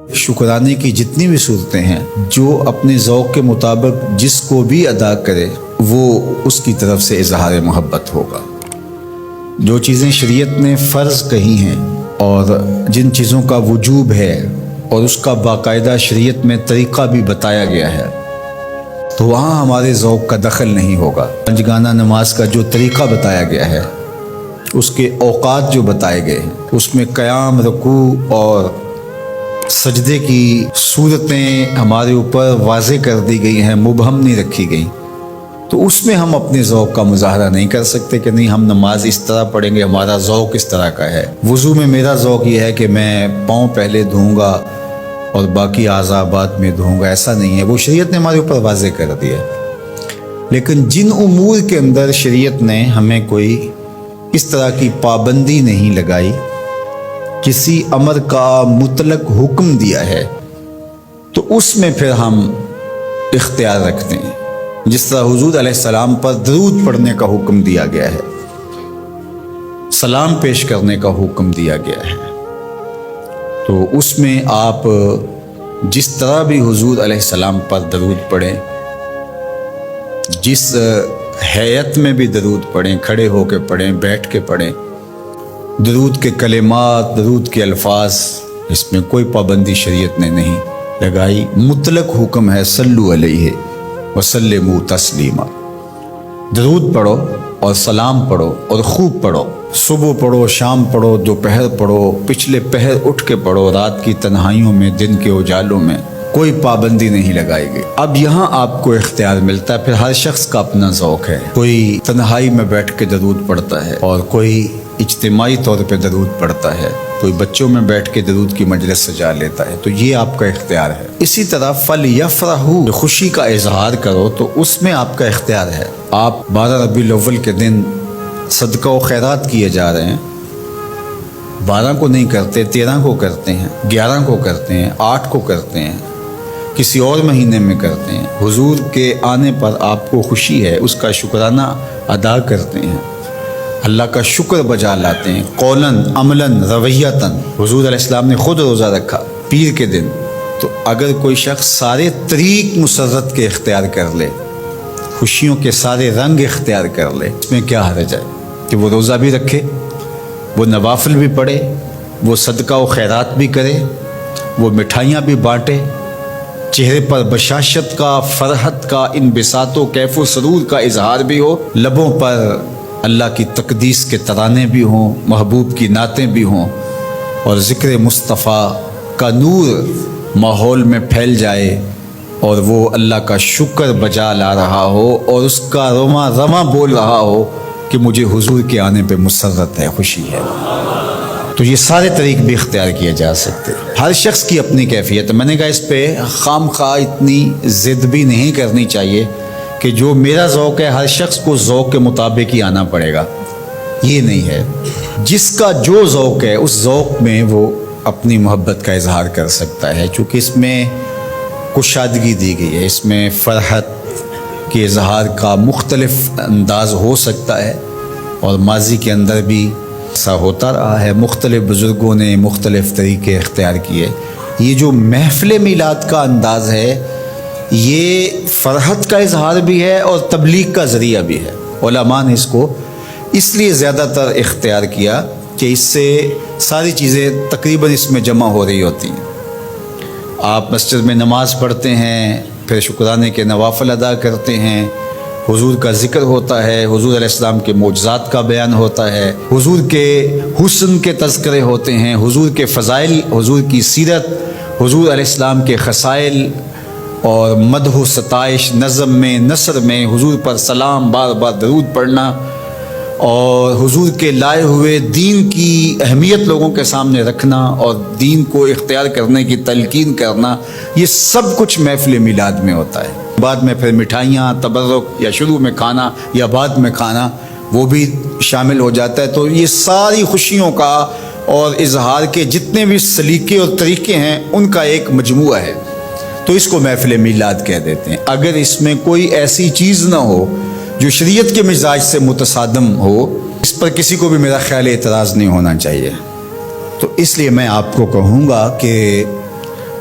शुक्राने की जितनी भी सूरतें हैं, जो अपने ज़ौक़ के मुताबिक जिसको भी अदा करे वो उसकी तरफ से इजहार मोहब्बत होगा। जो चीज़ें शरीयत ने फ़र्ज़ कही हैं और जिन चीज़ों का वजूब है और उसका बाकायदा शरीयत में तरीक़ा भी बताया गया है, तो वहाँ हमारे ज़ौक़ का दखल नहीं होगा। पंजगाना नमाज का जो तरीक़ा बताया गया है, उसके औक़ात जो बताए गए हैं, उसमें क़याम, रुकू और सजदे की सूरतें हमारे ऊपर वाज़े कर दी गई हैं, मुबहम नहीं रखी गई, तो उसमें हम अपने ज़ौक़ का मुज़ाहरा नहीं कर सकते कि नहीं हम नमाज इस तरह पढ़ेंगे, हमारा ज़ौक़ इस तरह का है। वज़ू में मेरा ज़ौक़ ये है कि मैं पाँव पहले धोऊँगा और बाकी आज़ा बाद में धोऊँगा, ऐसा नहीं है। वो शरीयत ने हमारे ऊपर वाज़े कर दिया। लेकिन जिन उमूर के अंदर शरीयत ने हमें कोई इस तरह की पाबंदी नहीं लगाई, किसी अमर का मुतलक हुक्म दिया है, तो उसमें फिर हम इख्तियार रखते हैं। जिस तरह हुजूर अलैहिस्सलाम पर दरूद पढ़ने का हुक्म दिया गया है, सलाम पेश करने का हुक्म दिया गया है, तो उसमें आप जिस तरह भी हुजूर अलैहिस्सलाम पर दरूद पढ़ें, जिस हैयत में भी दरूद पढ़ें, खड़े होकर पढ़ें, बैठ के पढ़ें, दरूद के कलिमात, दरूद के अल्फाज, इसमें कोई पाबंदी शरीयत ने नहीं लगाई। मुतलक हुक्म है सल्लु अलैहि वसल्लिमु तस्लीमा। दरूद पढ़ो और सलाम पढ़ो और खूब पढ़ो। सुबह पढ़ो, शाम पढ़ो, दोपहर पढ़ो, पिछले पहर उठ के पढ़ो, रात की तन्हाइयों में, दिन के उजालों में, कोई पाबंदी नहीं लगाई गई। अब यहाँ आपको इख्तियार मिलता है। फिर हर शख्स का अपना ज़ौक़ है। कोई तन्हाई में बैठ के दरूद पढ़ता है और कोई इज्तिमाई तौर पे दरूद पढ़ता है, कोई बच्चों में बैठ के दरूद की मजलिस सजा लेता है, तो ये आपका इख्तियार है। इसी तरह फल यफ़रहू, खुशी का इजहार करो, तो उसमें आपका इख्तियार है। आप 12 रबीउल अव्वल के दिन सदका व खैरात किए जा रहे हैं, 12 को नहीं करते, 13 को करते हैं, 11 को करते हैं, 8 को करते हैं, किसी और महीने में करते हैं। हुजूर के आने पर आपको खुशी है, उसका शुक्राना अदा करते हैं, अल्लाह का शुक्र बजा लाते हैं, कौलन, अमलन, रवैयतन। हुजूर अलैहिस्सलाम ने खुद रोज़ा रखा पीर के दिन, तो अगर कोई शख्स सारे तरीक़ मुसर्रत के इख्तियार कर ले, खुशियों के सारे रंग इख्तियार कर ले, इसमें क्या हर्ज है कि वो रोज़ा भी रखे, वो नवाफिल भी पढ़े, वो सदका व खैरात भी करे, वो मिठाइयाँ भी बाँटे, चेहरे पर बशाशत का, फरहत का, इनबिसातो कैफ़ो सरूर का इजहार भी हो, लबों पर अल्लाह की तकदीस के तराने भी हों, महबूब की नातें भी हों, और ज़िक्र मुस्तफ़ा का नूर माहौल में फैल जाए और वो अल्लाह का शुक्र बजा ला रहा हो और उसका रमा रमा बोल रहा हो कि मुझे हुजूर के आने पे मुसर्रत है, खुशी है। तो ये सारे तरीक़ भी इख्तियार किए जा सकते हैं। हर शख्स की अपनी कैफियत है। मैंने कहा इस पे खामखा इतनी ज़िद भी नहीं करनी चाहिए कि जो मेरा ज़ौक़ है हर शख्स को ज़ौक़ के मुताबिक ही आना पड़ेगा, ये नहीं है। जिसका जो ज़ौक़ है उस ज़ौक़ में वो अपनी मोहब्बत का इजहार कर सकता है, चूँकि इसमें कुशादगी दी गई है, इसमें फ़रहत के इजहार का मुख्तलिफ़ अंदाज़ हो सकता है और माजी के अंदर भी ऐसा होता रहा है। मुख्तलिफ़ बुज़ुर्गों ने मुख्तलिफ़ तरीक़े इख्तियार किए। ये जो महफ़िल मीलाद का अंदाज़ है, ये फ़रहत का इजहार भी है और तबलीग का ज़रिया भी है। उलमा ने इसको इसलिए ज़्यादातर इख्तियार किया कि इससे सारी चीज़ें तकरीबन इसमें जमा हो रही होती हैं। आप मस्जिद में नमाज़ पढ़ते हैं, फिर शुक्राने के नवाफ़िल अदा करते हैं, हुजूर का ज़िक्र होता है, हुजूर अलैहिस्सलाम के मौजज़ात का बयान होता है, हुजूर के हुस्न के तज़किरे होते हैं, हुजूर के फ़ज़ाइल, हुजूर की सीरत, हुजूर अलैहिस्सलाम के ख़साइल और मदह सताइश, नज़म में, नसर में हुजूर पर सलाम, बार बार दरूद पढ़ना और हुजूर के लाए हुए दीन की अहमियत लोगों के सामने रखना और दीन को इख्तियार करने की तलकीन करना, ये सब कुछ महफ़िल मिलाद में होता है। बाद में फिर मिठाइयाँ, तबर्रुक, या शुरू में खाना या बाद में खाना, वो भी शामिल हो जाता है। तो ये सारी खुशियों का और इजहार के जितने भी सलीके और तरीक़े हैं उनका एक मजमुआ है, तो इसको महफ़िल मिलाद कह देते हैं। अगर इसमें कोई ऐसी चीज़ ना हो जो शरीयत के मिजाज से मुतसादम हो, इस पर किसी को भी मेरा ख्याल एतराज़ नहीं होना चाहिए। तो इसलिए मैं आपको कहूँगा कि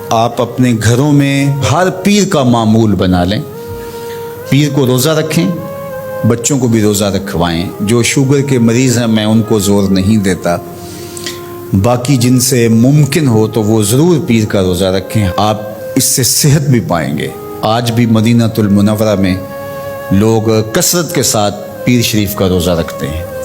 آپ اپنے گھروں میں ہر پیر کا معمول بنا لیں، پیر کو روزہ رکھیں، بچوں کو بھی روزہ رکھوائیں۔ جو شوگر کے مریض ہیں میں ان کو زور نہیں دیتا، باقی جن سے ممکن ہو تو وہ ضرور پیر کا روزہ رکھیں، آپ اس سے صحت بھی پائیں گے۔ آج بھی مدینہ المنورہ میں لوگ کثرت کے ساتھ پیر شریف کا روزہ رکھتے ہیں۔